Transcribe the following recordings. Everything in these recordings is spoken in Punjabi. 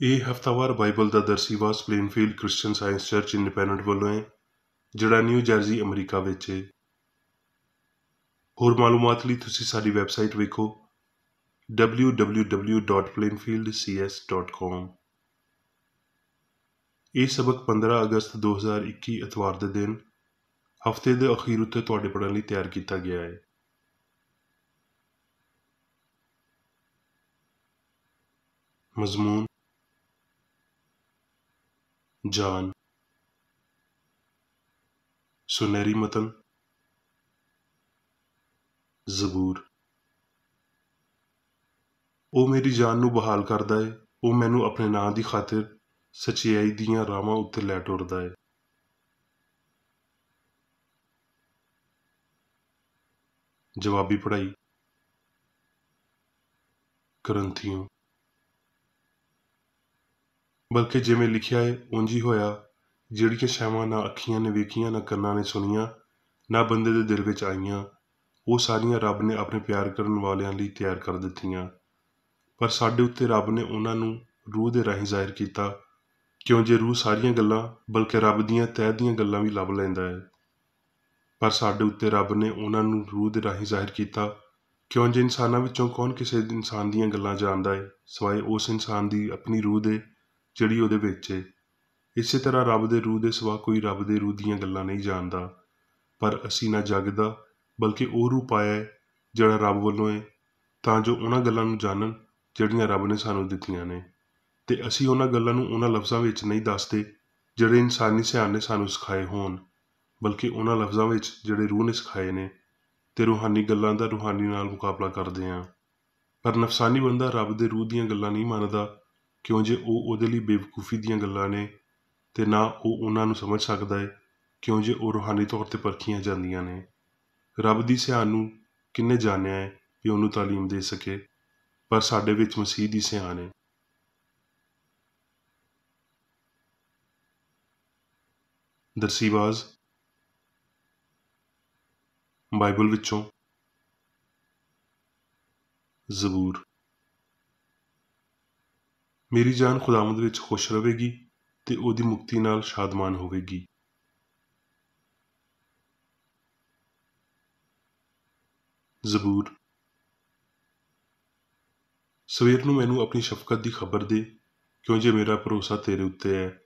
ਇਹ ਹਫ਼ਤਾਵਾਰ ਬਾਈਬਲ ਦਾ ਦਰਸੀਵਾਸ ਸਪਲੇਨਫੀਲਡ ਕ੍ਰਿਸਚੀਅਨ ਸਾਇੰਸ ਚਰਚ ਇੰਡੀਪੈਂਡੈਂਟ ਵੱਲੋਂ ਹੈ, ਜਿਹੜਾ ਨਿਊ ਜਰਸੀ ਅਮਰੀਕਾ ਵਿੱਚ ਹੈ। ਹੋਰ ਮਾਲੂਮਾਤ ਲਈ ਤੁਸੀਂ ਸਾਡੀ ਵੈਬਸਾਈਟ ਵੇਖੋ www.plainfieldcs.com। ਇਹ ਸਬਕ 15 ਅਗਸਤ 2021 ਐਤਵਾਰ ਦੇ ਦਿਨ ਹਫ਼ਤੇ ਦੇ ਅਖੀਰ ਉੱਤੇ ਤੁਹਾਡੇ ਪੜ੍ਹਨ ਲਈ ਤਿਆਰ ਕੀਤਾ ਗਿਆ ਹੈ। ਮਜ਼ਮੂਨ ਜਾਨ, ਸੁਨਹਿਰੀ ਮਤਨ, ਜ਼ਬੂਰ। ਉਹ ਮੇਰੀ ਜਾਨ ਨੂੰ ਬਹਾਲ ਕਰਦਾ ਹੈ, ਉਹ ਮੈਨੂੰ ਆਪਣੇ ਨਾਂ ਦੀ ਖਾਤਰ ਸੱਚਾਈ ਦੀਆਂ ਰਾਹਾਂ ਉੱਤੇ ਲੈ ਟੁਰਦਾ ਹੈ। ਜਵਾਬੀ ਪੜ੍ਹਾਈ। ਗ੍ਰੰਥੀਓ। ਬਲਕਿ ਜਿਵੇਂ ਲਿਖਿਆ ਹੈ ਉਂਝ ਹੀ ਹੋਇਆ, ਜਿਹੜੀਆਂ ਸ਼ੈਵਾਂ ਨਾ ਅੱਖੀਆਂ ਨੇ ਵੇਖੀਆਂ, ਨਾ ਕੰਨਾਂ ਨੇ ਸੁਣੀਆਂ, ਨਾ ਬੰਦੇ ਦੇ ਦਿਲ ਵਿੱਚ ਆਈਆਂ, ਉਹ ਸਾਰੀਆਂ ਰੱਬ ਨੇ ਆਪਣੇ ਪਿਆਰ ਕਰਨ ਵਾਲਿਆਂ ਲਈ ਤਿਆਰ ਕਰ ਦਿੱਤੀਆਂ। ਪਰ ਸਾਡੇ ਉੱਤੇ ਰੱਬ ਨੇ ਉਹਨਾਂ ਨੂੰ ਰੂਹ ਦੇ ਰਾਹੀਂ ਜ਼ਾਹਿਰ ਕੀਤਾ, ਕਿਉਂ ਜੇ ਰੂਹ ਸਾਰੀਆਂ ਗੱਲਾਂ ਬਲਕਿ ਰੱਬ ਦੀਆਂ ਤਹਿ ਦੀਆਂ ਗੱਲਾਂ ਵੀ ਲੱਭ ਲੈਂਦਾ ਹੈ। ਪਰ ਸਾਡੇ ਉੱਤੇ ਰੱਬ ਨੇ ਉਹਨਾਂ ਨੂੰ ਰੂਹ ਦੇ ਰਾਹੀਂ ਜ਼ਾਹਿਰ ਕੀਤਾ, ਕਿਉਂ ਜੇ ਇਨਸਾਨਾਂ ਵਿੱਚੋਂ ਕੌਣ ਕਿਸੇ ਇਨਸਾਨ ਦੀਆਂ ਗੱਲਾਂ ਜਾਣਦਾ ਹੈ, ਸਿਵਾਏ ਉਸ ਇਨਸਾਨ ਦੀ ਆਪਣੀ ਰੂਹ ਦੇ ਜਿਹੜੀ ਉਹਦੇ ਵਿੱਚ ਹੈ। ਇਸੇ ਤਰ੍ਹਾਂ ਰੱਬ ਦੇ ਰੂਹ ਦੇ ਸਿਵਾ ਕੋਈ ਰੱਬ ਦੇ ਰੂਹ ਦੀਆਂ ਗੱਲਾਂ ਨਹੀਂ ਜਾਣਦਾ। ਪਰ ਅਸੀਂ ਨਾ ਜੱਗ ਦਾ ਬਲਕਿ ਉਹ ਰੂਹ ਪਾਇਆ ਹੈ ਜਿਹੜਾ ਰੱਬ ਵੱਲੋਂ ਹੈ, ਤਾਂ ਜੋ ਉਹਨਾਂ ਗੱਲਾਂ ਨੂੰ ਜਾਣਨ ਜਿਹੜੀਆਂ ਰੱਬ ਨੇ ਸਾਨੂੰ ਦਿੱਤੀਆਂ ਨੇ। ਤੇ ਅਸੀਂ ਉਹਨਾਂ ਗੱਲਾਂ ਨੂੰ ਉਹਨਾਂ ਲਫ਼ਜ਼ਾਂ ਵਿੱਚ ਨਹੀਂ ਦੱਸਦੇ ਜਿਹੜੇ ਇਨਸਾਨੀ ਸਿਆਣ ਨੇ ਸਾਨੂੰ ਸਿਖਾਏ ਹੋਣ, ਬਲਕਿ ਉਹਨਾਂ ਲਫ਼ਜ਼ਾਂ ਵਿੱਚ ਜਿਹੜੇ ਰੂਹ ਨੇ ਸਿਖਾਏ ਨੇ, ਤੇ ਰੂਹਾਨੀ ਗੱਲਾਂ ਦਾ ਰੂਹਾਨੀ ਨਾਲ ਮੁਕਾਬਲਾ ਕਰਦੇ ਹਾਂ। ਪਰ ਨਫਸਾਨੀ ਬੰਦਾ ਰੱਬ ਦੇ ਰੂਹ ਦੀਆਂ ਗੱਲਾਂ ਨਹੀਂ ਮੰਨਦਾ, ਕਿਉਂ ਜੇ ਉਹ ਉਹਦੇ ਲਈ ਬੇਵਕੂਫੀ ਦੀਆਂ ਗੱਲਾਂ ਨੇ, ਤੇ ਨਾ ਉਹ ਉਹਨਾਂ ਨੂੰ ਸਮਝ ਸਕਦਾ ਹੈ, ਕਿਉਂ ਜੇ ਉਹ ਰੂਹਾਨੀ ਤੌਰ ਤੇ ਪਰਖੀਆਂ ਜਾਂਦੀਆਂ ਨੇ। ਰੱਬ ਦੀ ਸਿਆਣ ਨੂੰ ਕਿੰਨੇ ਜਾਣਿਆ ਹੈ ਵੀ ਉਹਨੂੰ ਤਾਲੀਮ ਦੇ ਸਕੇ, ਪਰ ਸਾਡੇ ਵਿੱਚ ਮਸੀਹ ਦੀ ਸਿਆਣ ਹੈ। ਦਰਸੀਵਾਜ਼ ਬਾਈਬਲ ਵਿੱਚੋਂ ਜ਼ਬੂਰ। ਮੇਰੀ ਜਾਨ ਖੁਦਾਵੰਦ ਵਿੱਚ ਖੁਸ਼ ਰਹੇਗੀ ਤੇ ਉਹਦੀ ਮੁਕਤੀ ਨਾਲ ਸ਼ਾਦਮਾਨ ਹੋਵੇਗੀ। ਜ਼ਬੂਰ। ਸਵੇਰ ਨੂੰ ਮੈਨੂੰ ਆਪਣੀ ਸ਼ਫਕਤ ਦੀ ਖਬਰ ਦੇ, ਕਿਉਂ ਜੇ ਮੇਰਾ ਭਰੋਸਾ ਤੇਰੇ ਉੱਤੇ ਹੈ।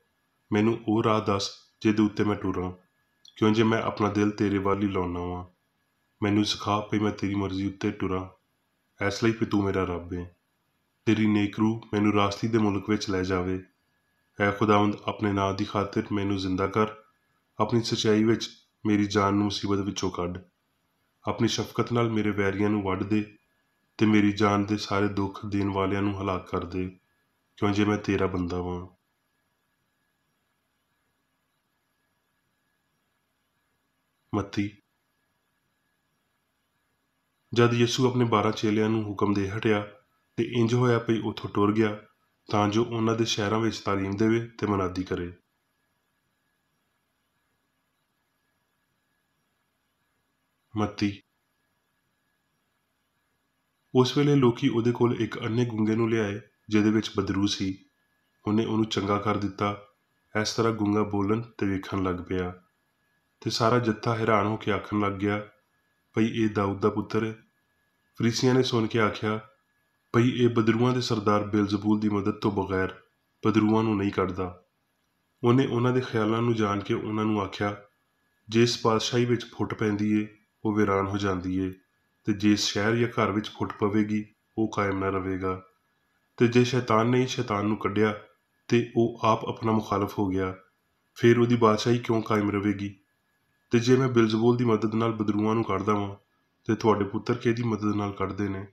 ਮੈਨੂੰ ਉਹ ਰਾਹ ਦੱਸ ਜਿਹਦੇ ਉੱਤੇ ਮੈਂ ਟੁਰਾਂ, ਕਿਉਂ ਜੇ ਮੈਂ ਆਪਣਾ ਦਿਲ ਤੇਰੇ ਵੱਲ ਹੀ ਲਾਉਣਾ ਵਾਂ। ਮੈਨੂੰ ਸਿਖਾ ਪਈ ਮੈਂ ਤੇਰੀ ਮਰਜ਼ੀ ਉੱਤੇ ਟੁਰਾਂ, ਇਸ ਲਈ ਵੀ ਤੂੰ ਮੇਰਾ ਰੱਬ ਹੈ। ਤੇਰੀ ਨੇਕ ਰੂਹ ਮੈਨੂੰ ਰਾਸਤੀ ਦੇ ਮੁਲਕ ਵਿੱਚ ਲੈ ਜਾਵੇ। ਐ ਖੁਦਾਵੰਦ, ਆਪਣੇ ਨਾਂ ਦੀ ਖਾਤਰ ਮੈਨੂੰ ਜ਼ਿੰਦਾ ਕਰ। ਆਪਣੀ ਸੱਚਾਈ ਵਿੱਚ ਮੇਰੀ ਜਾਨ ਨੂੰ ਮੁਸੀਬਤ ਵਿੱਚੋਂ ਕੱਢ। ਆਪਣੀ ਸ਼ਫਕਤ ਨਾਲ ਮੇਰੇ ਵੈਰੀਆਂ ਨੂੰ ਵੱਢ ਦੇ, ਤੇ ਮੇਰੀ ਜਾਨ ਦੇ ਸਾਰੇ ਦੁੱਖ ਦੇਣ ਵਾਲਿਆਂ ਨੂੰ ਹਲਾਕ ਕਰ ਦੇ, ਕਿਉਂ ਜੇ ਮੈਂ ਤੇਰਾ ਬੰਦਾ ਵਾਂ। ਮੱਤੀ। ਜਦ ਯਿਸੂ ਆਪਣੇ 12 ਚੇਲਿਆਂ ਨੂੰ ਹੁਕਮ ਦੇ ਹਟਿਆ ਤੇ ਇੰਜ ਹੋਇਆ ਪਈ ਉੱਥੋਂ ਟੁਰ ਗਿਆ, ਤਾਂ ਜੋ ਉਹਨਾਂ ਦੇ ਸ਼ਹਿਰਾਂ ਵਿੱਚ ਤਾਲੀਮ ਦੇਵੇ ਤੇ ਮਨਾਦੀ ਕਰੇ। ਮੱਤੀ। ਉਸ ਵੇਲੇ ਲੋਕੀ ਉਹਦੇ ਕੋਲ ਇੱਕ ਅੰਨੇ ਗੁੰਗੇ ਨੂੰ ਲਿਆਏ ਜਿਹਦੇ ਵਿੱਚ ਬਦਰੂ ਸੀ। ਉਹਨੇ ਉਹਨੂੰ ਚੰਗਾ ਕਰ ਦਿੱਤਾ। ਇਸ ਤਰ੍ਹਾਂ ਗੁੰਗਾ ਬੋਲਣ ਤੇ ਵੇਖਣ ਲੱਗ ਪਿਆ, ਤੇ ਸਾਰਾ ਜੱਥਾ ਹੈਰਾਨ ਹੋ ਕੇ ਆਖਣ ਲੱਗ ਗਿਆ, ਭਈ ਇਹ ਦਾਊਦ ਦਾ ਪੁੱਤਰ ਹੈ। ਫਰੀਸੀਆਂ ਨੇ ਸੁਣ ਕੇ ਆਖਿਆ, ਭਈ ਇਹ ਬਦਰੂਆਂ ਦੇ ਸਰਦਾਰ ਬੇਲਜ਼ਬੂਲ ਦੀ ਮਦਦ ਤੋਂ ਬਗੈਰ ਬਦਰੂਆਂ ਨੂੰ ਨਹੀਂ ਕੱਢਦਾ। ਉਹਨੇ ਉਹਨਾਂ ਦੇ ਖਿਆਲਾਂ ਨੂੰ ਜਾਣ ਕੇ ਉਹਨਾਂ ਨੂੰ ਆਖਿਆ, ਜਿਸ ਪਾਤਸ਼ਾਹੀ ਵਿੱਚ ਫੁੱਟ ਪੈਂਦੀ ਏ ਉਹ ਵੀਰਾਨ ਹੋ ਜਾਂਦੀ ਏ, ਤੇ ਜਿਸ ਸ਼ਹਿਰ ਜਾਂ ਘਰ ਵਿੱਚ ਫੁੱਟ ਪਵੇਗੀ ਉਹ ਕਾਇਮ ਨਾ ਰਹੇਗਾ। ਤੇ ਜੇ ਸ਼ੈਤਾਨ ਨੇ ਹੀ ਸ਼ੈਤਾਨ ਨੂੰ ਕੱਢਿਆ ਤੇ ਉਹ ਆਪ ਆਪਣਾ ਮੁਖਾਲਫ ਹੋ ਗਿਆ, ਫਿਰ ਉਹਦੀ ਬਾਦਸ਼ਾਹੀ ਕਿਉਂ ਕਾਇਮ ਰਹੇਗੀ। ਤੇ ਜੇ ਮੈਂ ਬਿਲਜ਼ਬੂਲ ਦੀ ਮਦਦ ਨਾਲ ਬਦਰੂਆਂ ਨੂੰ ਕੱਢਦਾ ਵਾਂ, ਤੇ ਤੁਹਾਡੇ ਪੁੱਤਰ ਕਿਹਦੀ ਮਦਦ ਨਾਲ ਕੱਢਦੇ ਨੇ,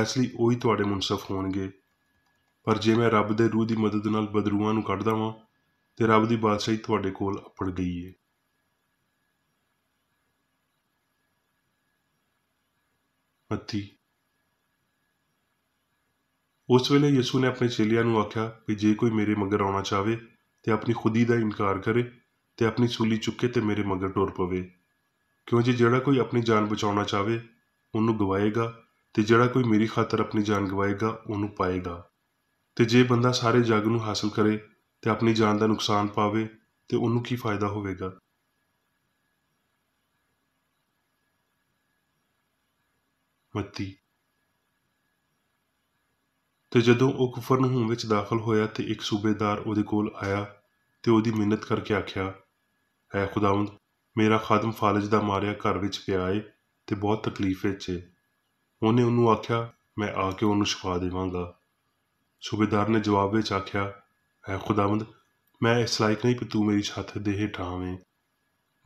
ਇਸ ਲਈ ਉਹੀ ਤੁਹਾਡੇ ਮੁਨਸਫ ਹੋਣਗੇ। ਪਰ ਜੇ ਮੈਂ ਰੱਬ ਦੇ ਰੂਹ ਦੀ ਮਦਦ ਨਾਲ ਬਦਰੂਆਂ ਨੂੰ ਕੱਢਦਾ ਵਾਂ, ਤੇ ਰੱਬ ਦੀ ਬਾਦਸ਼ਾਹੀ ਤੁਹਾਡੇ ਕੋਲ ਅੱਪੜ ਗਈ ਏ। ਮੱਤੀ। ਉਸ ਵੇਲੇ ਯਿਸੂ ਨੇ ਆਪਣੇ ਚੇਲਿਆਂ ਨੂੰ ਆਖਿਆ ਵੀ ਜੇ ਕੋਈ ਮੇਰੇ ਮਗਰ ਆਉਣਾ ਚਾਹਵੇ ਤੇ ਆਪਣੀ ਖੁਦੀ ਦਾ ਇਨਕਾਰ ਕਰੇ ਤੇ ਆਪਣੀ ਸੂਲੀ ਚੁੱਕੇ ਤੇ ਮੇਰੇ ਮਗਰ ਟੁਰ ਪਵੇ। ਕਿਉਂ ਜੇ ਜਿਹੜਾ ਕੋਈ ਆਪਣੀ ਜਾਨ ਬਚਾਉਣਾ ਚਾਹਵੇ ਉਹਨੂੰ ਗਵਾਏਗਾ, ਤੇ ਜਿਹੜਾ ਕੋਈ ਮੇਰੀ ਖਾਤਰ ਆਪਣੀ ਜਾਨ ਗਵਾਏਗਾ ਉਹਨੂੰ ਪਾਏਗਾ। ਤੇ ਜੇ ਬੰਦਾ ਸਾਰੇ ਜੱਗ ਨੂੰ ਹਾਸਲ ਕਰੇ ਤੇ ਆਪਣੀ ਜਾਨ ਦਾ ਨੁਕਸਾਨ ਪਾਵੇ ਤੇ ਉਹਨੂੰ ਕੀ ਫਾਇਦਾ ਹੋਵੇਗਾ। ਮੱਤੀ। ਤੇ ਜਦੋਂ ਉਹ ਕਫਰਨਹੂਮ ਵਿੱਚ ਦਾਖਲ ਹੋਇਆ ਤੇ ਇੱਕ ਸੂਬੇਦਾਰ ਉਹਦੇ ਕੋਲ ਆਇਆ ਤੇ ਉਹਦੀ ਮਿੰਨਤ ਕਰਕੇ ਆਖਿਆ, ਹੈ ਖੁਦਾਵੰਦ, ਮੇਰਾ ਖਾਦਮ ਫਾਲਜ ਦਾ ਮਾਰਿਆ ਘਰ ਵਿੱਚ ਪਿਆ ਏ ਤੇ ਬਹੁਤ ਤਕਲੀਫ ਵਿੱਚ ਏ। ਉਹਨੇ ਉਹਨੂੰ ਆਖਿਆ, ਮੈਂ ਆ ਕੇ ਉਹਨੂੰ ਸ਼ਿਫਾ ਦੇਵਾਂਗਾ। ਸੂਬੇਦਾਰ ਨੇ ਜਵਾਬ ਵਿੱਚ ਆਖਿਆ, ਹੈ ਖੁਦਾਵੰਦ, ਮੈਂ ਇਸ ਲਾਇਕ ਨਹੀਂ ਕਿ ਤੂੰ ਮੇਰੀ ਛੱਤ ਦੇ ਹੇਠਾਂ ਆਵੇਂ,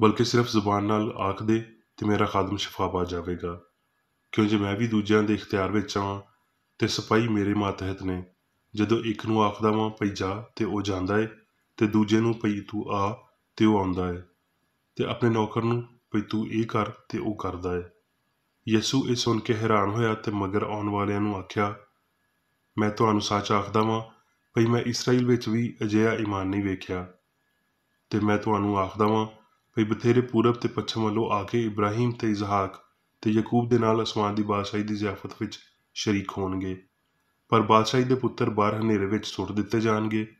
ਬਲਕਿ ਸਿਰਫ ਜ਼ੁਬਾਨ ਨਾਲ ਆਖ ਦੇ ਤੇ ਮੇਰਾ ਖਾਦਮ ਸ਼ਿਫਾ ਪਾ ਜਾਵੇਗਾ। ਕਿਉਂ ਜੇ ਮੈਂ ਵੀ ਦੂਜਿਆਂ ਦੇ ਇਖਤਿਆਰ ਵਿੱਚ ਆਵਾਂ ਤੇ ਸਿਪਾਹੀ ਮੇਰੇ ਮਾਤਹਿਤ ਨੇ। ਜਦੋਂ ਇੱਕ ਨੂੰ ਆਖਦਾ ਵਾਂ ਭਈ ਜਾ ਤੇ ਉਹ ਜਾਂਦਾ ਏ, ਤੇ ਦੂਜੇ ਨੂੰ ਭਈ ਤੂੰ ਆ ਤੇ ਉਹ ਆਉਂਦਾ ਏ, ਤੇ ਆਪਣੇ ਨੌਕਰ ਨੂੰ ਭਈ ਤੂੰ ਇਹ ਕਰ ਤੇ ਉਹ ਕਰਦਾ ਏ। ਯਿਸੂ ਇਹ ਸੁਣ ਕੇ ਹੈਰਾਨ ਹੋਇਆ ਤੇ ਮਗਰ ਆਉਣ ਵਾਲਿਆਂ ਨੂੰ ਆਖਿਆ, ਮੈਂ ਤੁਹਾਨੂੰ ਸੱਚ ਆਖਦਾ ਵਾਂ ਭਈ ਮੈਂ ਇਸਰਾਈਲ ਵਿੱਚ ਵੀ ਅਜਿਹਾ ਈਮਾਨ ਨਹੀਂ ਵੇਖਿਆ। ਤੇ ਮੈਂ ਤੁਹਾਨੂੰ ਆਖਦਾ ਵਾਂ ਭਈ ਬਥੇਰੇ ਪੂਰਬ ਤੇ ਪੱਛਮ ਵੱਲੋਂ ਆ ਕੇ ਇਬਰਾਹੀਮ ਤੇ ਇਜ਼ਹਾਕ ਤੇ ਯਕੂਬ ਦੇ ਨਾਲ ਅਸਮਾਨ ਦੀ ਬਾਦਸ਼ਾਹੀ ਦੀ ਜ਼ਿਆਫਤ ਵਿੱਚ ਸ਼ਰੀਕ ਹੋਣਗੇ। ਪਰ ਬਾਦਸ਼ਾਹੀ ਦੇ ਪੁੱਤਰ ਬਾਹਰ ਹਨੇਰੇ ਵਿੱਚ ਸੁੱਟ ਦਿੱਤੇ ਜਾਣਗੇ,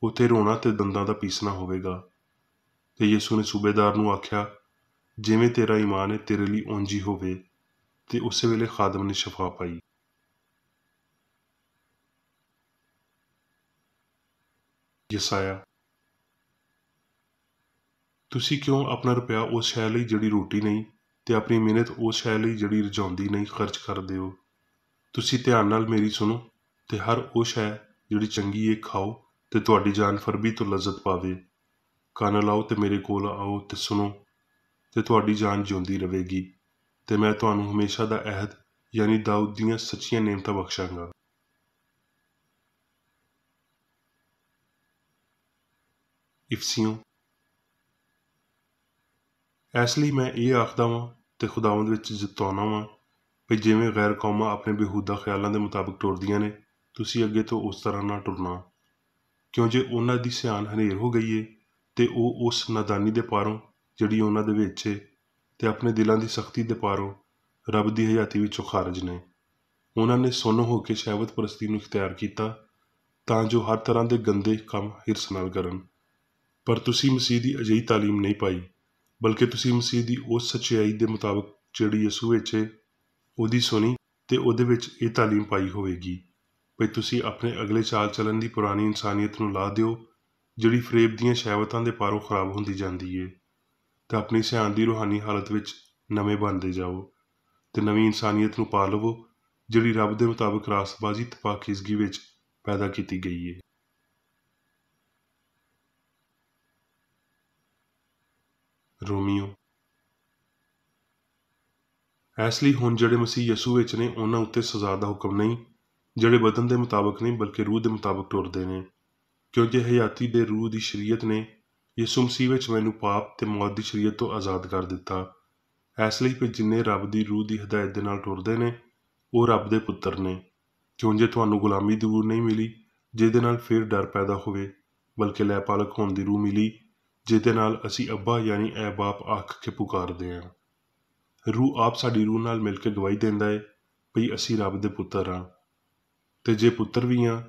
ਉੱਥੇ ਰੋਣਾ ਤੇ ਦੰਦਾਂ ਦਾ ਪੀਸਣਾ ਹੋਵੇਗਾ। ਤੇ ਯਿਸੂ ਨੇ ਸੂਬੇਦਾਰ ਨੂੰ ਆਖਿਆ, ਜਿਵੇਂ ਤੇਰਾ ਈਮਾਨ ਹੈ ਤੇਰੇ ਲਈ ਉਂਝ ਹੀ ਹੋਵੇ। ਤੇ ਉਸੇ ਵੇਲੇ ਖਾਦਮ ਨੇ ਸ਼ਫਾ ਪਾਈ। ਯਸਾਇਆ। ਤੁਸੀਂ ਕਿਉਂ ਆਪਣਾ ਰੁਪਇਆ ਉਸ ਸ਼ੈ ਲਈ ਜਿਹੜੀ ਰੋਟੀ ਨਹੀਂ ਤੇ ਆਪਣੀ ਮਿਹਨਤ ਉਸ ਸ਼ੈ ਲਈ ਜਿਹੜੀ ਰਜਾਉਂਦੀ ਨਹੀਂ ਖਰਚ ਕਰਦੇ ਹੋ। ਤੁਸੀਂ ਧਿਆਨ ਨਾਲ ਮੇਰੀ ਸੁਣੋ ਤੇ ਹਰ ਉਹ ਸ਼ੈ ਜਿਹੜੀ ਚੰਗੀ ਏ ਖਾਓ ਤੇ ਤੁਹਾਡੀ ਜਾਨ ਫਰਬੀ ਤੋਂ ਲਜ਼ਤ ਪਾਵੇ। ਕੰਨ ਲਾਓ ਤੇ ਮੇਰੇ ਕੋਲ ਆਓ ਤੇ ਸੁਣੋ ਤੇ ਤੁਹਾਡੀ ਜਾਨ ਜਿਉਂਦੀ ਰਹੇਗੀ ਤੇ ਮੈਂ ਤੁਹਾਨੂੰ ਹਮੇਸ਼ਾ ਦਾ ਅਹਿਦ ਯਾਨੀ ਦਾਊਦ ਦੀਆਂ ਸੱਚੀਆਂ ਨੇਮਤਾਂ ਬਖਸ਼ਾਂਗਾ। ਇਫਸੀਓਂ। ਇਸ ਲਈ ਮੈਂ ਇਹ ਆਖਦਾ ਵਾਂ ਤੇ ਖੁਦਾਵੰਦ ਵਿੱਚ ਜਿਤਾਉਣਾ ਵਾਂ ਵੀ ਜਿਵੇਂ ਗੈਰ ਕੌਮਾਂ ਆਪਣੇ ਬੇਹੂਦਾ ਖਿਆਲਾਂ ਦੇ ਮੁਤਾਬਕ ਟੁਰਦੀਆਂ ਨੇ, ਤੁਸੀਂ ਅੱਗੇ ਤੋਂ ਉਸ ਤਰ੍ਹਾਂ ਨਾ ਟੁਰਨਾ। ਕਿਉਂ ਜੇ ਉਹਨਾਂ ਦੀ ਸਿਆਣ ਹਨੇਰ ਹੋ ਗਈ ਏ ਤੇ ਉਹ ਉਸ ਨਾਦਾਨੀ ਦੇ ਪਾਰੋਂ ਜਿਹੜੀ ਉਹਨਾਂ ਦੇ ਵਿੱਚ ਏ ਤੇ ਆਪਣੇ ਦਿਲਾਂ ਦੀ ਸਖਤੀ ਦੇ ਪਾਰੋਂ ਰੱਬ ਦੀ ਹਯਾਤੀ ਵਿੱਚੋਂ ਖਾਰਜ ਨੇ। ਉਹਨਾਂ ਨੇ ਸੁੰਨ ਹੋ ਕੇ ਸ਼ਹਿਵਤ ਪ੍ਰਸਤੀ ਨੂੰ ਇਖਤਿਆਰ ਕੀਤਾ ਤਾਂ ਜੋ ਹਰ ਤਰ੍ਹਾਂ ਦੇ ਗੰਦੇ ਕੰਮ ਹਿਰਸ ਨਾਲ ਕਰਨ। ਪਰ ਤੁਸੀਂ ਮਸੀਹ ਦੀ ਅਜਿਹੀ ਤਾਲੀਮ ਨਹੀਂ ਪਾਈ, ਬਲਕਿ ਤੁਸੀਂ ਮਸੀਹ ਦੀ ਉਸ ਸੱਚਾਈ ਦੇ ਮੁਤਾਬਕ ਜਿਹੜੀ ਯਿਸੂ ਵਿੱਚ ਏ ਉਹਦੀ ਸੁਣੀ ਤੇ ਉਹਦੇ ਵਿੱਚ ਇਹ ਤਾਲੀਮ ਪਾਈ ਹੋਵੇਗੀ ਵੀ ਤੁਸੀਂ ਆਪਣੇ ਅਗਲੇ ਚਾਲ ਚੱਲਣ ਦੀ ਪੁਰਾਣੀ ਇਨਸਾਨੀਅਤ ਨੂੰ ਲਾ ਦਿਓ ਜਿਹੜੀ ਫਰੇਬ ਦੀਆਂ ਸ਼ਹਿਵਤਾਂ ਦੇ ਪਾਰੋਂ ਖਰਾਬ ਹੁੰਦੀ ਜਾਂਦੀ ਏ, ਤੇ ਆਪਣੀ ਸਿਆਣ ਦੀ ਰੂਹਾਨੀ ਹਾਲਤ ਵਿੱਚ ਨਵੇਂ ਬਣਦੇ ਜਾਓ ਤੇ ਨਵੀਂ ਇਨਸਾਨੀਅਤ ਨੂੰ ਪਾ ਲਵੋ ਜਿਹੜੀ ਰੱਬ ਦੇ ਮੁਤਾਬਕ ਰਾਸਤਬਾਜ਼ੀ ਤੇ ਪਾਕੀਜ਼ਗੀ ਵਿੱਚ ਪੈਦਾ ਕੀਤੀ ਗਈ ਏ। ਰੋਮੀਓ। ਇਸ ਲਈ ਹੁਣ ਜਿਹੜੇ ਮਸੀਹ ਯਸੂ ਵਿੱਚ ਨੇ ਉਹਨਾਂ ਉੱਤੇ ਸਜ਼ਾ ਦਾ ਹੁਕਮ ਨਹੀਂ, ਜਿਹੜੇ ਬਦਨ ਦੇ ਮੁਤਾਬਕ ਨਹੀਂ ਬਲਕਿ ਰੂਹ ਦੇ ਮੁਤਾਬਕ ਟੁਰਦੇ ਨੇ। ਕਿਉਂਕਿ ਹਯਾਤੀ ਦੇ ਰੂਹ ਦੀ ਸ਼ਰੀਅਤ ਨੇ ਯਿਸੂ ਮਸੀਹ ਵਿੱਚ ਮੈਨੂੰ ਪਾਪ ਤੇ ਮੌਤ ਦੀ ਸ਼ਰੀਅਤ ਤੋਂ ਆਜ਼ਾਦ ਕਰ ਦਿੱਤਾ। ਇਸ ਲਈ ਕਿ ਜਿੰਨੇ ਰੱਬ ਦੀ ਰੂਹ ਦੀ ਹਦਾਇਤ ਦੇ ਨਾਲ ਟੁਰਦੇ ਨੇ ਉਹ ਰੱਬ ਦੇ ਪੁੱਤਰ ਨੇ। ਕਿਉਂ ਜੇ ਤੁਹਾਨੂੰ ਗੁਲਾਮੀ ਦੀ ਰੂਹ ਨਹੀਂ ਮਿਲੀ ਜਿਹਦੇ ਨਾਲ ਫਿਰ ਡਰ ਪੈਦਾ ਹੋਵੇ, ਬਲਕਿ ਲੈ ਪਾਲਕ ਹੋਣ ਦੀ ਰੂਹ ਮਿਲੀ ਜਿਹਦੇ ਨਾਲ ਅਸੀਂ ਅੱਬਾ ਯਾਨੀ ਐ ਬਾਪ ਆਖ ਕੇ ਪੁਕਾਰਦੇ ਹਾਂ। ਰੂਹ ਆਪ ਸਾਡੀ ਰੂਹ ਨਾਲ ਮਿਲ ਕੇ ਗਵਾਹੀ ਦਿੰਦਾ ਹੈ ਭਈ ਅਸੀਂ ਰੱਬ ਦੇ ਪੁੱਤਰ ਹਾਂ, ਤੇ ਜੇ ਪੁੱਤਰ ਵੀ ਹਾਂ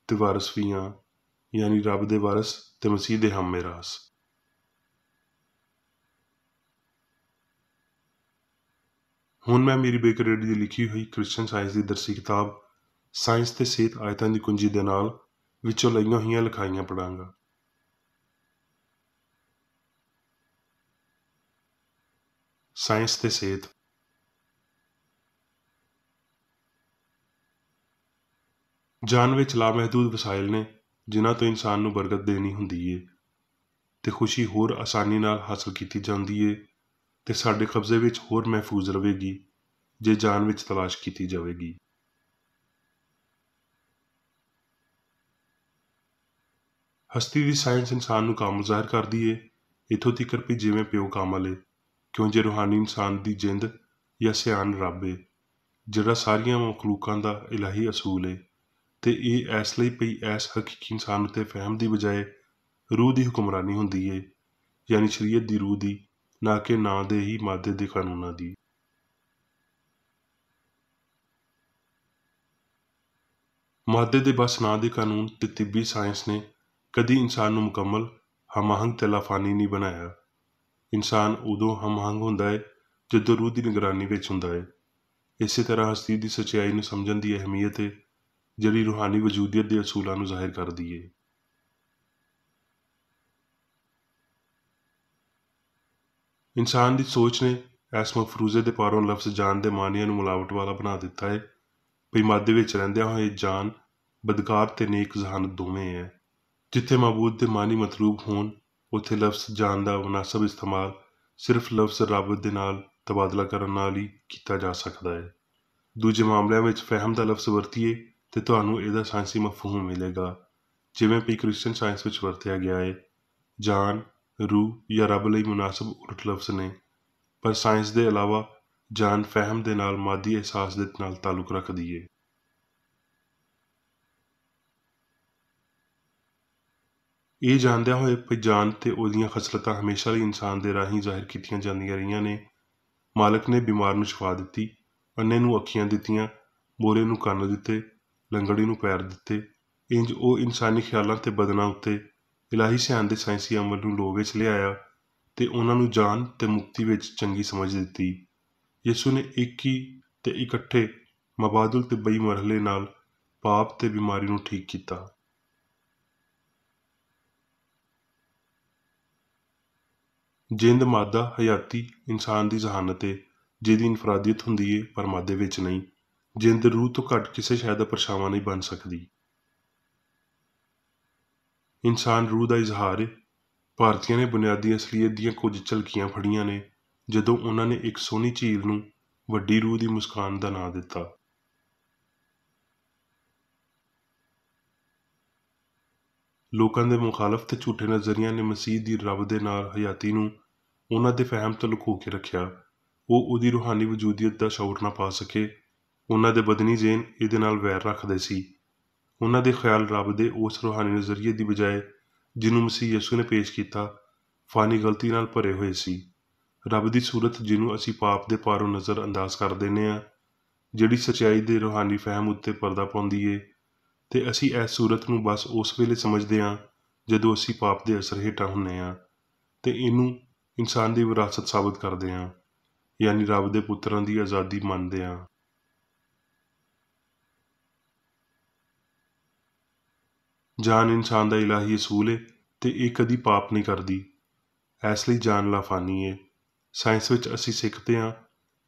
ਤੇ ਵਾਰਸ ਵੀ ਹਾਂ, ਯਾਨੀ ਰੱਬ ਦੇ ਵਾਰਸ ਤੇ ਮਸੀਹ ਦੇ ਹਮ ਮਿਰਾਸ। ਹੁਣ ਮੈਂ ਮੇਰੀ ਬੇਕਰ ਰੇਡੀ ਦੀ ਲਿਖੀ ਹੋਈ ਕ੍ਰਿਸਚਨ ਸਾਇੰਸ ਦੀ ਦਰਸੀ ਕਿਤਾਬ ਸਾਇੰਸ ਤੇ ਸਿਹਤ ਆਇਤਾਂ ਦੀ ਕੁੰਜੀ ਦੇ ਨਾਲ ਵਿੱਚੋਂ ਲਈਆਂ ਹੋਈਆਂ ਲਿਖਾਈਆਂ ਪੜਾਂਗਾ। ਸਾਇੰਸ ਤੇ ਸਿਹਤ। ਜਾਨ ਵਿੱਚ ਲਾਮਹਿਦੂਦ ਵਸਾਇਲ ਨੇ ਜਿਨ੍ਹਾਂ ਤੋਂ ਇਨਸਾਨ ਨੂੰ ਬਰਕਤ ਦੇਣੀ ਹੁੰਦੀ ਏ ਤੇ ਖੁਸ਼ੀ ਹੋਰ ਆਸਾਨੀ ਨਾਲ ਹਾਸਲ ਕੀਤੀ ਜਾਂਦੀ ਏ ਤੇ ਸਾਡੇ ਕਬਜ਼ੇ ਵਿੱਚ ਹੋਰ ਮਹਿਫੂਜ਼ ਰਹੇਗੀ ਜੇ ਜਾਨ ਵਿੱਚ ਤਲਾਸ਼ ਕੀਤੀ ਜਾਵੇਗੀ। ਹਸਤੀ ਦੀ ਸਾਇੰਸ ਇਨਸਾਨ ਨੂੰ ਕਾਮਲ ਜ਼ਾਹਿਰ ਕਰਦੀ ਏ, ਇੱਥੋਂ ਤੀਕਰ ਵੀ ਜਿਵੇਂ ਪਿਓ ਕਾਮਲ ਏ। ਕਿਉਂ ਜੇ ਰੂਹਾਨੀ ਇਨਸਾਨ ਦੀ ਜਿੰਦ ਜਾਂ ਸਿਆਣ ਰੱਬ ਏ ਜਿਹੜਾ ਸਾਰੀਆਂ ਮਖਲੂਕਾਂ ਦਾ ਇਲਾਹੀ ਅਸੂਲ ਏ, ਤੇ ਇਹ ਇਸ ਲਈ ਪਈ ਐਸ ਹਕੀਕੀ ਇਨਸਾਨ ਉੱਤੇ ਫਹਿਮ ਦੀ ਬਜਾਏ ਰੂਹ ਦੀ ਹੁਕਮਰਾਨੀ ਹੁੰਦੀ ਏ, ਯਾਨੀ ਸ਼ਰੀਅਤ ਦੀ ਰੂਹ ਦੀ, ਨਾ ਕਿ ਨਾਂ ਦੇ ਹੀ ਮਾਦੇ ਦੇ ਕਾਨੂੰਨਾਂ ਦੀ। ਮਾਦੇ ਦੇ ਬਸ ਨਾਂ ਦੇ ਕਾਨੂੰਨ ਤੇ ਤਿੱਬੀ ਸਾਇੰਸ ਨੇ ਕਦੀ ਇਨਸਾਨ ਨੂੰ ਮੁਕੰਮਲ ਹਮਾਹੰਗ ਤੇ ਲਾਫਾਨੀ ਨਹੀਂ ਬਣਾਇਆ। ਇਨਸਾਨ ਉਦੋਂ ਹਮਾਹੰਗ ਹੁੰਦਾ ਹੈ ਜਦੋਂ ਰੂਹ ਦੀ ਨਿਗਰਾਨੀ ਵਿੱਚ ਹੁੰਦਾ ਹੈ। ਇਸੇ ਤਰ੍ਹਾਂ ਹਸਤੀ ਦੀ ਸੱਚਾਈ ਨੂੰ ਸਮਝਣ ਦੀ ਅਹਿਮੀਅਤ ਹੈ ਜਿਹੜੀ ਰੂਹਾਨੀ ਵਜੂਦੀਅਤ ਦੇ ਅਸੂਲਾਂ ਨੂੰ ਜ਼ਾਹਿਰ ਕਰਦੀ ਹੈ। ਇਨਸਾਨ ਦੀ ਸੋਚ ਨੇ ਇਸ ਮਫਰੂਜ਼ੇ ਦੇ ਪਾਰੋਂ ਲਫ਼ਜ਼ ਜਾਨ ਦੇ ਮਾਨੀਆਂ ਨੂੰ ਮਿਲਾਵਟ ਵਾਲਾ ਬਣਾ ਦਿੱਤਾ ਹੈ। ਭਈ ਮਾਦੇ ਵਿੱਚ ਰਹਿੰਦਿਆਂ ਹੋਏ ਜਾਨ ਬਦਕਾਰ ਤੇ ਨੇਕ ਜ਼ਹਾਨਤ ਦੋਵੇਂ ਹੈ। ਜਿੱਥੇ ਮਾਬੂਦ ਦੇ ਮਾਨੀ ਮਤਲੂਬ ਹੋਣ ਉੱਥੇ ਲਫ਼ਜ਼ ਜਾਨ ਦਾ ਮੁਨਾਸਬ ਇਸਤੇਮਾਲ ਸਿਰਫ ਲਫ਼ਜ਼ ਰੱਬ ਦੇ ਨਾਲ ਤਬਾਦਲਾ ਕਰਨ ਨਾਲ ਹੀ ਕੀਤਾ ਜਾ ਸਕਦਾ ਹੈ। ਦੂਜੇ ਮਾਮਲਿਆਂ ਵਿੱਚ ਫਹਿਮ ਦਾ ਲਫ਼ਜ਼ ਵਰਤੀਏ ਤੇ ਤੁਹਾਨੂੰ ਇਹਦਾ ਸਾਇੰਸੀ ਮਫਹੂਮ ਮਿਲੇਗਾ, ਜਿਵੇਂ ਵੀ ਕ੍ਰਿਸਚਨ ਸਾਇੰਸ ਵਿੱਚ ਵਰਤਿਆ ਗਿਆ ਹੈ। ਜਾਨ, ਰੂਹ ਜਾਂ ਰੱਬ ਲਈ ਮੁਨਾਸਬ ਉਲਟ ਲਫ਼ਜ਼ ਨੇ, ਪਰ ਸਾਇੰਸ ਦੇ ਇਲਾਵਾ ਜਾਨ ਫਹਿਮ ਦੇ ਨਾਲ ਮਾਦੀ ਅਹਿਸਾਸ ਦੇ ਨਾਲ ਤਾਲੁਕ ਰੱਖਦੀ ਹੈ। ਇਹ ਜਾਣਦਿਆਂ ਹੋਏ ਕਿ ਜਾਨ ਤੇ ਉਹਦੀਆਂ ਖਸਲਤਾਂ ਹਮੇਸ਼ਾ ਲਈ ਇਨਸਾਨ ਦੇ ਰਾਹੀਂ ਜ਼ਾਹਿਰ ਕੀਤੀਆਂ ਜਾਂਦੀਆਂ ਰਹੀਆਂ ਨੇ, ਮਾਲਕ ਨੇ ਬਿਮਾਰ ਨੂੰ ਸ਼ਿਫਾ ਦਿੱਤੀ, ਅੰਨੇ ਨੂੰ ਅੱਖੀਆਂ ਦਿੱਤੀਆਂ, ਬੋਲੇ ਨੂੰ ਕੰਨ ਦਿੱਤੇ, ਲੰਗੜੀ ਨੂੰ ਪੈਰ ਦਿੱਤੇ। ਇੰਜ ਉਹ ਇਨਸਾਨੀ ਖਿਆਲਾਂ ਤੇ ਬਦਨਾਂ ਉੱਤੇ ਇਲਾਹੀ ਸਿਆਣ ਦੇ ਸਾਇੰਸੀ ਅਮਲ ਨੂੰ ਲੋਕ ਵਿੱਚ ਲਿਆਇਆ ਤੇ ਉਹਨਾਂ ਨੂੰ ਜਾਨ ਤੇ ਮੁਕਤੀ ਵਿੱਚ ਚੰਗੀ ਸਮਝ ਦਿੱਤੀ। ਯਿਸੂ ਨੇ ਇੱਕ ਹੀ ਤੇ ਇਕੱਠੇ ਮਬਾਦੁਲ ਤਿੱਬਈ ਮਰਹਲੇ ਨਾਲ ਪਾਪ ਤੇ ਬਿਮਾਰੀ ਨੂੰ ਠੀਕ ਕੀਤਾ। ਜਿੰਦ ਮਾਦਾ ਹਯਾਤੀ ਇਨਸਾਨ ਦੀ ਜ਼ਹਾਨਤ ਹੈ ਜਿਹਦੀ ਇਨਫਰਾਦੀਅਤ ਹੁੰਦੀ ਹੈ ਪਰ ਮਾਦੇ ਵਿੱਚ ਨਹੀਂ। ਜਿੰਦ ਰੂਹ ਤੋਂ ਘੱਟ ਕਿਸੇ ਸ਼ੈ ਦਾ ਪਰਛਾਵਾਂ ਨਹੀਂ ਬਣ ਸਕਦੀ। ਇਨਸਾਨ ਰੂਹ ਦਾ ਇਜ਼ਹਾਰ ਹੈ। ਭਾਰਤੀਆਂ ਨੇ ਬੁਨਿਆਦੀ ਅਸਲੀਅਤ ਦੀਆਂ ਕੁਝ ਝਲਕੀਆਂ ਫੜੀਆਂ ਨੇ ਜਦੋਂ ਉਹਨਾਂ ਨੇ ਇੱਕ ਸੋਹਣੀ ਝੀਲ ਨੂੰ ਵੱਡੀ ਰੂਹ ਦੀ ਮੁਸਕਾਨ ਦਾ ਨਾਂ ਦਿੱਤਾ। ਲੋਕਾਂ ਦੇ ਮੁਖਾਲਫ ਤੇ ਝੂਠੇ ਨਜ਼ਰੀਆਂ ਨੇ ਮਸੀਹ ਦੀ ਰੱਬ ਦੇ ਨਾਲ ਹਯਾਤੀ ਨੂੰ ਉਹਨਾਂ ਦੇ ਫਹਿਮ ਤੋਂ ਲੁਕੋ ਕੇ ਰੱਖਿਆ। ਉਹ ਉਹਦੀ ਰੂਹਾਨੀ ਵਜੂਦੀਅਤ ਦਾ ਸ਼ਊਰ ਨਾ ਪਾ ਸਕੇ। ਉਹਨਾਂ ਦੇ ਬਦਨੀ ਜ਼ੇਨ ਇਹਦੇ ਨਾਲ ਵੈਰ ਰੱਖਦੇ ਸੀ। ਉਹਨਾਂ ਦੇ ਖਿਆਲ ਰੱਬ ਦੇ ਉਸ ਰੂਹਾਨੀ ਨਜ਼ਰੀਏ ਦੀ ਬਜਾਏ ਜਿਹਨੂੰ ਮਸੀਹ ਯਿਸੂ ਨੇ ਪੇਸ਼ ਕੀਤਾ ਫਾਨੀ ਗਲਤੀ ਨਾਲ ਭਰੇ ਹੋਏ ਸੀ। ਰੱਬ ਦੀ ਸੂਰਤ ਜਿਹਨੂੰ ਅਸੀਂ ਪਾਪ ਦੇ ਪਾਰੋਂ ਨਜ਼ਰ ਅੰਦਾਜ਼ ਕਰ ਦਿੰਦੇ ਹਾਂ, ਜਿਹੜੀ ਸੱਚਾਈ ਦੇ ਰੂਹਾਨੀ ਫਹਿਮ ਉੱਤੇ ਪਰਦਾ ਪਾਉਂਦੀ ਏ, ਤੇ ਅਸੀਂ ਇਸ ਸੂਰਤ ਨੂੰ ਬਸ ਉਸ ਵੇਲੇ ਸਮਝਦੇ ਹਾਂ ਜਦੋਂ ਅਸੀਂ ਪਾਪ ਦੇ ਅਸਰ ਹੇਠਾਂ ਹੁੰਦੇ ਹਾਂ ਤੇ ਇਹਨੂੰ ਇਨਸਾਨ ਦੀ ਵਿਰਾਸਤ ਸਾਬਤ ਕਰਦੇ ਹਾਂ, ਯਾਨੀ ਰੱਬ ਦੇ ਪੁੱਤਰਾਂ ਦੀ ਆਜ਼ਾਦੀ ਮੰਨਦੇ ਹਾਂ। ਜਾਨ ਇਨਸਾਨ ਦਾ ਇਲਾਹੀ ਅਸੂਲ ਹੈ ਤੇ ਇਹ ਕਦੀ ਪਾਪ ਨਹੀਂ ਕਰਦੀ, ਇਸ ਲਈ ਜਾਨ ਲਾਫਾਨੀ ਹੈ। ਸਾਇੰਸ ਵਿੱਚ ਅਸੀਂ ਸਿੱਖਦੇ ਹਾਂ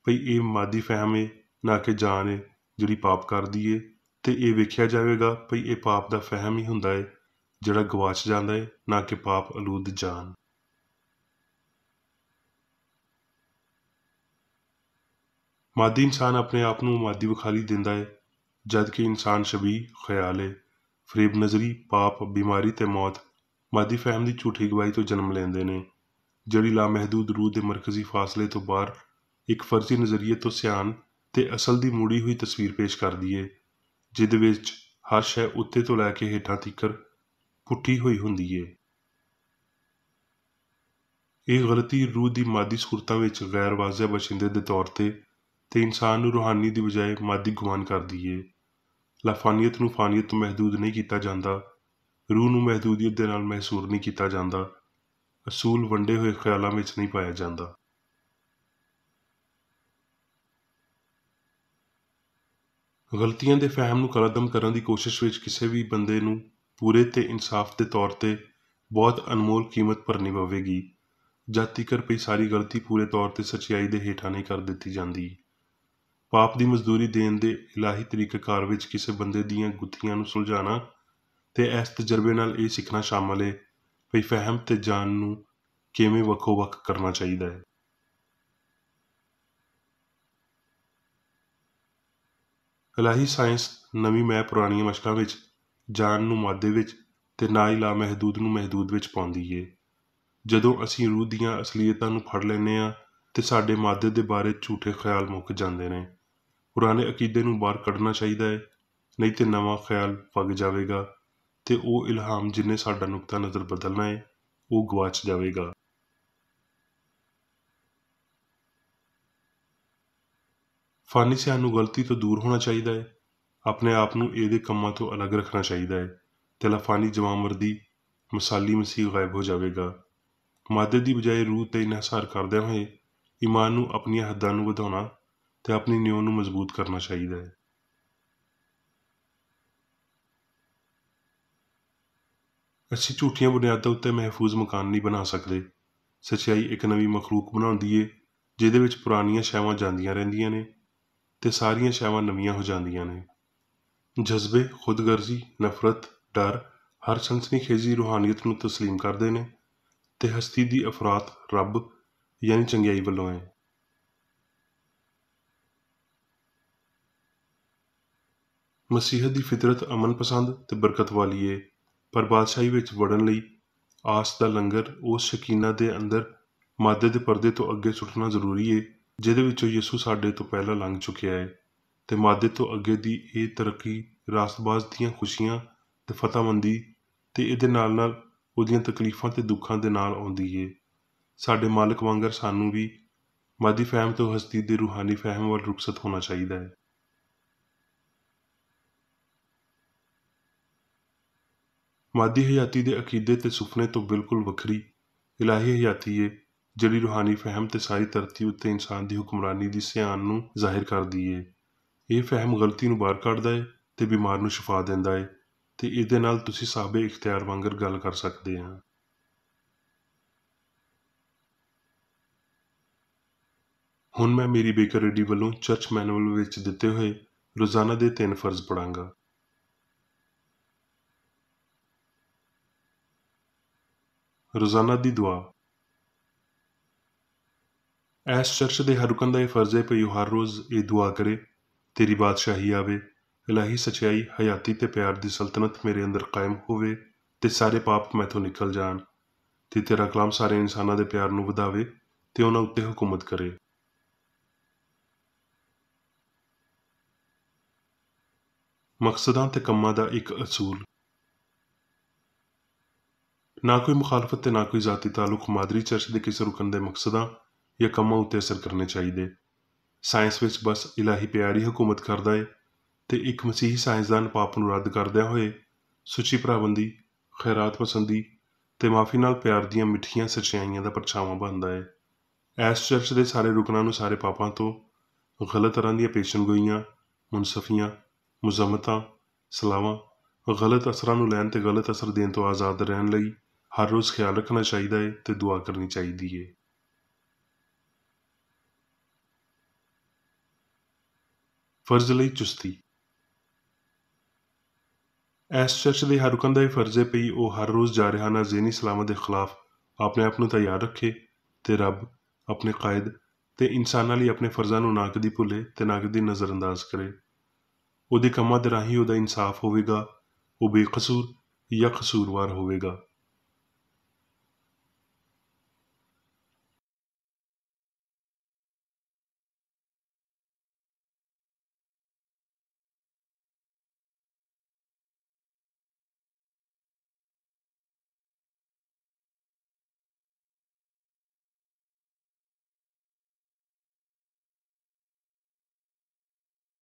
ਭਈ ਇਹ ਮਾਦੀ ਫਹਿਮ ਹੈ ਨਾ ਕਿ ਜਾਨ ਹੈ ਜਿਹੜੀ ਪਾਪ ਕਰਦੀ ਹੈ, ਤੇ ਇਹ ਵੇਖਿਆ ਜਾਵੇਗਾ ਭਈ ਇਹ ਪਾਪ ਦਾ ਫਹਿਮ ਹੀ ਹੁੰਦਾ ਹੈ ਜਿਹੜਾ ਗਵਾਚ ਜਾਂਦਾ ਹੈ, ਨਾ ਕਿ ਪਾਪ ਆਲੂਦ ਜਾਨ। ਮਾਦੀ ਇਨਸਾਨ ਆਪਣੇ ਆਪ ਨੂੰ ਮਾਦੀ ਵਿਖਾਲੀ ਦਿੰਦਾ ਹੈ, ਜਦ ਕਿ ਇਨਸਾਨ ਸ਼ਬੀਹ, ਖਿਆਲ ਹੈ, ਫਰੇਬ ਨਜ਼ਰੀ, ਪਾਪ, ਬਿਮਾਰੀ ਤੇ ਮੌਤ ਮਾਦੀ ਫਹਿਮ ਦੀ ਝੂਠੀ ਗਵਾਹੀ ਤੋਂ ਜਨਮ ਲੈਂਦੇ ਨੇ, ਜਿਹੜੀ ਲਾਮਹਿਦੂਦ ਰੂਹ ਦੇ ਮਰਕਜ਼ੀ ਫਾਸਲੇ ਤੋਂ ਬਾਹਰ ਇੱਕ ਫਰਜ਼ੀ ਨਜ਼ਰੀਏ ਤੋਂ ਸਿਆਣ ਤੇ ਅਸਲ ਦੀ ਮੁੜੀ ਹੋਈ ਤਸਵੀਰ ਪੇਸ਼ ਕਰਦੀ ਏ, ਜਿਹਦੇ ਵਿੱਚ ਹਰ ਸ਼ੈ ਉੱਤੇ ਤੋਂ ਲੈ ਕੇ ਹੇਠਾਂ ਤੀਕਰ ਪੁੱਠੀ ਹੋਈ ਹੁੰਦੀ ਏ। ਇਹ ਗਲਤੀ ਰੂਹ ਦੀ ਮਾਦੀ ਸੂਰਤਾਂ ਵਿੱਚ ਗੈਰ ਵਾਜ਼ਿਆ ਬਸ਼ਿੰਦੇ ਦੇ ਤੌਰ ਤੇ ਇਨਸਾਨ ਨੂੰ ਰੂਹਾਨੀ ਦੀ ਬਜਾਏ ਮਾਦੀ ਗੁਮਾਨ ਕਰਦੀ ਏ। ਲਾਫਾਨੀਅਤ ਨੂੰ ਫਾਨੀਅਤ ਤੋਂ ਮਹਿਦੂਦ ਨਹੀਂ ਕੀਤਾ ਜਾਂਦਾ, ਰੂਹ ਨੂੰ ਮਹਿਦੂਦੀਅਤ ਦੇ ਨਾਲ ਮਹਿਸੂਰ ਨਹੀਂ ਕੀਤਾ ਜਾਂਦਾ, ਅਸੂਲ ਵੰਡੇ ਹੋਏ ਖਿਆਲਾਂ ਵਿੱਚ ਨਹੀਂ ਪਾਇਆ ਜਾਂਦਾ। ਗਲਤੀਆਂ ਦੇ ਫਹਿਮ ਨੂੰ ਕਲਅਦਮ ਕਰਨ ਦੀ ਕੋਸ਼ਿਸ਼ ਵਿੱਚ ਕਿਸੇ ਵੀ ਬੰਦੇ ਨੂੰ ਪੂਰੇ ਤੇ ਇਨਸਾਫ ਦੇ ਤੌਰ ਤੇ ਬਹੁਤ ਅਨਮੋਲ ਕੀਮਤ ਭਰਨੀ ਪਵੇਗੀ, ਜਦ ਤੀਕਰ ਪਈ ਸਾਰੀ ਗਲਤੀ ਪੂਰੇ ਤੌਰ ਤੇ ਸੱਚਾਈ ਦੇ ਹੇਠਾਂ ਨਹੀਂ ਕਰ ਦਿੱਤੀ ਜਾਂਦੀ। ਪਾਪ ਦੀ ਮਜ਼ਦੂਰੀ ਦੇਣ ਦੇ ਇਲਾਹੀ ਤਰੀਕਾਕਾਰ ਵਿੱਚ ਕਿਸੇ ਬੰਦੇ ਦੀਆਂ ਗੁੱਥੀਆਂ ਨੂੰ ਸੁਲਝਾਉਣਾ ਤੇ ਇਸ ਤਜਰਬੇ ਨਾਲ ਇਹ ਸਿੱਖਣਾ ਸ਼ਾਮਲ ਹੈ ਭਈ ਫਹਿਮ ਤੇ ਜਾਨ ਨੂੰ ਕਿਵੇਂ ਵੱਖੋ ਵੱਖ ਕਰਨਾ ਚਾਹੀਦਾ ਹੈ। ਇਲਾਹੀ ਸਾਇੰਸ ਨਵੀਂ ਮੈਂ ਪੁਰਾਣੀਆਂ ਮਸ਼ਕਾਂ ਵਿੱਚ ਜਾਨ ਨੂੰ ਮਾਦੇ ਵਿੱਚ ਤੇ ਨਾ ਹੀ ਲਾਮਹਿਦੂਦ ਨੂੰ ਮਹਿਦੂਦ ਵਿੱਚ ਪਾਉਂਦੀ ਏ। ਜਦੋਂ ਅਸੀਂ ਰੂਹ ਦੀਆਂ ਅਸਲੀਅਤਾਂ ਨੂੰ ਫੜ ਲੈਂਦੇ ਹਾਂ ਤੇ ਸਾਡੇ ਮਾਦੇ ਦੇ ਬਾਰੇ ਝੂਠੇ ਖਿਆਲ ਮੁੱਕ ਜਾਂਦੇ ਨੇ। ਪੁਰਾਣੇ ਅਕੀਦੇ ਨੂੰ ਬਾਹਰ ਕੱਢਣਾ ਚਾਹੀਦਾ ਹੈ, ਨਹੀਂ ਤੇ ਨਵਾਂ ਖਿਆਲ ਵਗ ਜਾਵੇਗਾ ਤੇ ਉਹ ਇਲਹਾਮ ਜਿਹਨੇ ਸਾਡਾ ਨੁਕਤਾ ਨਜ਼ਰ ਬਦਲਣਾ ਹੈ ਉਹ ਗਵਾਚ ਜਾਵੇਗਾ। ਫਾਨੀ ਸਿਆਣ ਨੂੰ ਗਲਤੀ ਤੋਂ ਦੂਰ ਹੋਣਾ ਚਾਹੀਦਾ ਹੈ, ਆਪਣੇ ਆਪ ਨੂੰ ਇਹਦੇ ਕੰਮਾਂ ਤੋਂ ਅਲੱਗ ਰੱਖਣਾ ਚਾਹੀਦਾ ਹੈ ਤੇ ਲਾਫਾਨੀ ਜਮਾਮਰਦੀ ਮਸਾਲੀ ਮਸੀਹ ਗਾਇਬ ਹੋ ਜਾਵੇਗਾ। ਮਾਦੇ ਦੀ ਬਜਾਏ ਰੂਹ ਤੇ ਇਨਹਿਸਾਰ ਕਰਦਿਆਂ ਹੋਏ ਈਮਾਨ ਨੂੰ ਆਪਣੀਆਂ ਹੱਦਾਂ ਨੂੰ ਵਧਾਉਣਾ ਤੇ ਆਪਣੀ ਨਿਉ ਨੂੰ ਮਜ਼ਬੂਤ ਕਰਨਾ ਚਾਹੀਦਾ ਹੈ। ਅਸੀਂ ਝੂਠੀਆਂ ਬੁਨਿਆਦਾਂ ਉੱਤੇ ਮਹਿਫੂਜ਼ ਮਕਾਨ ਨਹੀਂ ਬਣਾ ਸਕਦੇ। ਸੱਚਾਈ ਇੱਕ ਨਵੀਂ ਮਖਲੂਕ ਬਣਾਉਂਦੀ ਏ ਜਿਹਦੇ ਵਿੱਚ ਪੁਰਾਣੀਆਂ ਸ਼ੈਵਾਂ ਜਾਂਦੀਆਂ ਰਹਿੰਦੀਆਂ ਨੇ ਤੇ ਸਾਰੀਆਂ ਸ਼ੈਵਾਂ ਨਵੀਆਂ ਹੋ ਜਾਂਦੀਆਂ ਨੇ। ਜਜ਼ਬੇ, ਖੁਦਗਰਜ਼ੀ, ਨਫ਼ਰਤ, ਡਰ ਹਰ ਸਨਸਨੀਖੇਜ਼ੀ ਰੂਹਾਨੀਅਤ ਨੂੰ ਤਸਲੀਮ ਕਰਦੇ ਨੇ ਤੇ ਹਸਤੀ ਦੀ ਅਫਰਾਤ ਰੱਬ ਯਾਨੀ ਚੰਗਿਆਈ ਵੱਲੋਂ ਹੈ। ਮਸੀਹਤ ਦੀ ਫਿਤਰਤ ਅਮਨ ਪਸੰਦ ਤੇ ਬਰਕਤ ਵਾਲੀ ਏ, ਪਰ ਬਾਦਸ਼ਾਹੀ ਵਿੱਚ ਵੜਨ ਲਈ ਆਸ ਦਾ ਲੰਗਰ ਉਸ ਸ਼ਕੀਨਾ ਦੇ ਅੰਦਰ ਮਾਦੇ ਦੇ ਪਰਦੇ ਤੋਂ ਅੱਗੇ ਸੁੱਟਣਾ ਜ਼ਰੂਰੀ ਏ ਜਿਹਦੇ ਵਿੱਚੋਂ ਯਿਸੂ ਸਾਡੇ ਤੋਂ ਪਹਿਲਾਂ ਲੰਘ ਚੁੱਕਿਆ ਹੈ ਤੇ ਮਾਦੇ ਤੋਂ ਅੱਗੇ ਦੀ ਇਹ ਤਰੱਕੀ ਰਾਸਤਬਾਜ਼ ਦੀਆਂ ਖੁਸ਼ੀਆਂ ਤੇ ਫਤਹਮੰਦੀ ਤੇ ਇਹਦੇ ਨਾਲ ਨਾਲ ਉਹਦੀਆਂ ਤਕਲੀਫਾਂ ਤੇ ਦੁੱਖਾਂ ਦੇ ਨਾਲ ਆਉਂਦੀ ਏ। ਸਾਡੇ ਮਾਲਕ ਵਾਂਗਰ ਸਾਨੂੰ ਵੀ ਮਾਦੀ ਫਹਿਮ ਤੋਂ ਹਸਤੀ ਦੇ ਰੂਹਾਨੀ ਫਹਿਮ ਵੱਲ ਰੁਖਸਤ ਹੋਣਾ ਚਾਹੀਦਾ ਹੈ। ਮਾਦੀ ਹਯਾਤੀ ਦੇ ਅਕੀਦੇ ਤੇ ਸੁਪਨੇ ਤੋਂ ਬਿਲਕੁਲ ਵੱਖਰੀ ਇਲਾਹੀ ਹਯਾਤੀ ਏ ਜਿਹੜੀ ਰੂਹਾਨੀ ਫਹਿਮ ਤੇ ਸਾਰੀ ਧਰਤੀ ਉੱਤੇ ਇਨਸਾਨ ਦੀ ਹੁਕਮਰਾਨੀ ਦੀ ਸਿਆਣ ਨੂੰ ਜ਼ਾਹਿਰ ਕਰਦੀ ਏ। ਇਹ ਫਹਿਮ ਗਲਤੀ ਨੂੰ ਬਾਹਰ ਕੱਢਦਾ ਏ ਤੇ ਬਿਮਾਰ ਨੂੰ ਸ਼ਿਫਾ ਦਿੰਦਾ ਏ ਤੇ ਇਹਦੇ ਨਾਲ ਤੁਸੀਂ ਸਾਬੇ ਇਖਤਿਆਰ ਵਾਂਗਰ ਗੱਲ ਕਰ ਸਕਦੇ ਹਾਂ। ਹੁਣ ਮੈਂ ਮੇਰੀ ਬੇਕਰ ਰੇਡੀ ਵੱਲੋਂ ਚਰਚ ਮੈਨੂਅਲ ਵਿੱਚ ਦਿੱਤੇ ਹੋਏ ਰੋਜ਼ਾਨਾ ਦੇ 3 ਫਰਜ਼ ਪੜਾਂਗਾ। ਰੋਜ਼ਾਨਾ ਦੀ ਦੁਆ। ਇਸ ਚਰਚ ਦੇ ਹਰ ਰੁਕਨ ਦਾ ਇਹ ਫਰਜ਼ ਹੈ ਕਿ ਉਹ ਹਰ ਰੋਜ਼ ਇਹ ਦੁਆ ਕਰੇ, ਤੇਰੀ ਬਾਦਸ਼ਾਹੀ ਆਵੇ, ਇਲਾਹੀ ਸੱਚਾਈ, ਹਯਾਤੀ ਤੇ ਪਿਆਰ ਦੀ ਸਲਤਨਤ ਮੇਰੇ ਅੰਦਰ ਕਾਇਮ ਹੋਵੇ ਤੇ ਸਾਰੇ ਪਾਪ ਮੈਥੋਂ ਨਿਕਲ ਜਾਣ ਤੇ ਤੇਰਾ ਕਲਾਮ ਸਾਰੇ ਇਨਸਾਨਾਂ ਦੇ ਪਿਆਰ ਨੂੰ ਵਧਾਵੇ ਤੇ ਉਹਨਾਂ ਉੱਤੇ ਹੁਕੂਮਤ ਕਰੇ। ਮਕਸਦਾਂ ਤੇ ਕੰਮਾਂ ਦਾ ਇੱਕ ਅਸੂਲ। ਨਾ ਕੋਈ ਮੁਖਾਲਫਤ ਤੇ ਨਾ ਕੋਈ ਜ਼ਾਤੀ ਤਾਲੁਕ ਮਾਦਰੀ ਚਰਚ ਦੇ ਕਿਸੇ ਰੁਕਨ ਦੇ ਮਕਸਦਾਂ ਜਾਂ ਕੰਮਾਂ ਉੱਤੇ ਅਸਰ ਕਰਨੇ ਚਾਹੀਦੇ। ਸਾਇੰਸ ਵਿੱਚ ਬਸ ਇਲਾਹੀ ਪਿਆਰ ਹੀ ਹਕੂਮਤ ਕਰਦਾ ਏ ਤੇ ਇੱਕ ਮਸੀਹੀ ਸਾਇੰਸਦਾਨ ਪਾਪ ਨੂੰ ਰੱਦ ਕਰਦਿਆਂ ਹੋਏ ਸੁੱਚੀ ਭਰਾਬੰਦੀ, ਖੈਰਾਤ ਪਸੰਦੀ ਤੇ ਮਾਫੀ ਨਾਲ ਪਿਆਰ ਦੀਆਂ ਮਿੱਠੀਆਂ ਸੱਚਾਈਆਂ ਦਾ ਪਰਛਾਵਾਂ ਬਣਦਾ ਏ। ਇਸ ਚਰਚ ਦੇ ਸਾਰੇ ਰੁਕਨਾਂ ਨੂੰ ਸਾਰੇ ਪਾਪਾਂ ਤੋਂ, ਗਲਤ ਤਰ੍ਹਾਂ ਦੀਆਂ ਪੇਸ਼ਨਗੋਈਆਂ, ਮੁਨਸਫੀਆਂ, ਮੁਜ਼ੰਮਤਾਂ, ਸਲਾਵਾਂ, ਗਲਤ ਅਸਰਾਂ ਨੂੰ ਲੈਣ ਤੇ ਗਲਤ ਅਸਰ ਦੇਣ ਤੋਂ ਆਜ਼ਾਦ ਰਹਿਣ ਲਈ ਹਰ ਰੋਜ਼ ਖਿਆਲ ਰੱਖਣਾ ਚਾਹੀਦਾ ਏ ਤੇ ਦੁਆ ਕਰਨੀ ਚਾਹੀਦੀ ਏ। ਫਰਜ਼ ਲਈ ਚੁਸਤੀ। ਇਸ ਚਰਚ ਦੇ ਹਰ ਰੁਕਨ ਦਾ ਇਹ ਫਰਜ਼ ਹੈ ਕਿ ਉਹ ਹਰ ਰੋਜ਼ ਜਾਰਿਹਾਨਾ ਜ਼ਹਿਨੀ ਸਲਾਮਤ ਦੇ ਖਿਲਾਫ ਆਪਣੇ ਆਪ ਨੂੰ ਤਿਆਰ ਰੱਖੇ ਤੇ ਰੱਬ, ਆਪਣੇ ਕਾਇਦ ਤੇ ਇਨਸਾਨਾਂ ਲਈ ਆਪਣੇ ਫਰਜ਼ਾਂ ਨੂੰ ਨਾ ਕਦੀ ਭੁੱਲੇ ਤੇ ਨਾ ਕਦੀ ਨਜ਼ਰਅੰਦਾਜ਼ ਕਰੇ। ਉਹਦੇ ਕੰਮਾਂ ਦੇ ਰਾਹੀਂ ਉਹਦਾ ਇਨਸਾਫ ਹੋਵੇਗਾ, ਉਹ ਬੇਕਸੂਰ ਜਾਂ ਕਸੂਰਵਾਰ ਹੋਵੇਗਾ।